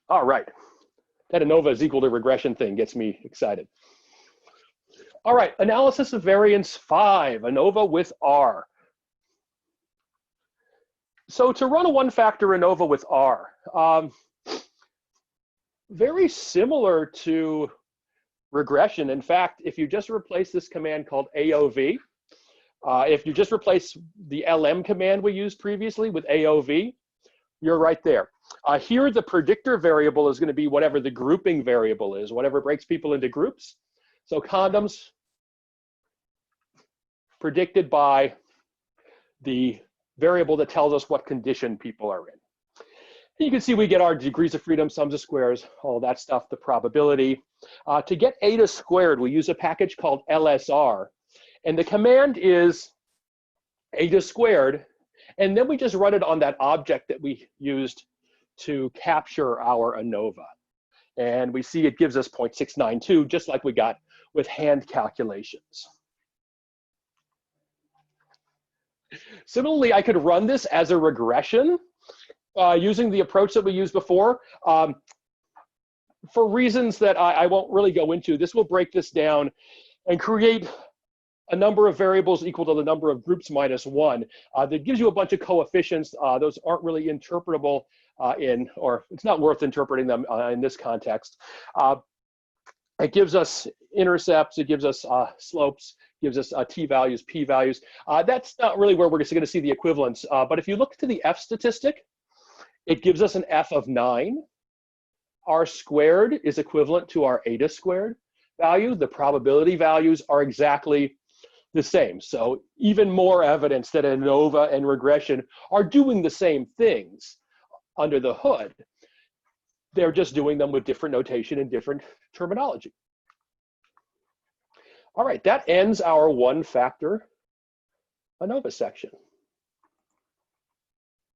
All right, that ANOVA is equal to regression thing gets me excited. All right, analysis of variance 5, ANOVA with R. So to run a one-factor ANOVA with R, very similar to regression. In fact, if you just replace this command called AOV, if you just replace the LM command we used previously with AOV, you're right there. Here, the predictor variable is going to be whatever the grouping variable is, whatever breaks people into groups. So condoms predicted by the variable that tells us what condition people are in. You can see we get our degrees of freedom, sums of squares, all that stuff, the probability. To get eta squared, we use a package called LSR. And the command is eta squared. And then we just run it on that object that we used to capture our ANOVA. And we see it gives us 0.692, just like we got with hand calculations. Similarly, I could run this as a regression using the approach that we used before. For reasons that I won't really go into, this will break this down and create a number of variables equal to the number of groups minus 1. That gives you a bunch of coefficients. Those aren't really interpretable or it's not worth interpreting them in this context. It gives us intercepts, it gives us slopes, gives us t-values, p-values. That's not really where we're just going to see the equivalence. But if you look to the F statistic, it gives us an F of 9. R squared is equivalent to our eta squared value. The probability values are exactly the same. So even more evidence that ANOVA and regression are doing the same things under the hood. They're just doing them with different notation and different terminology. All right, that ends our one-factor ANOVA section.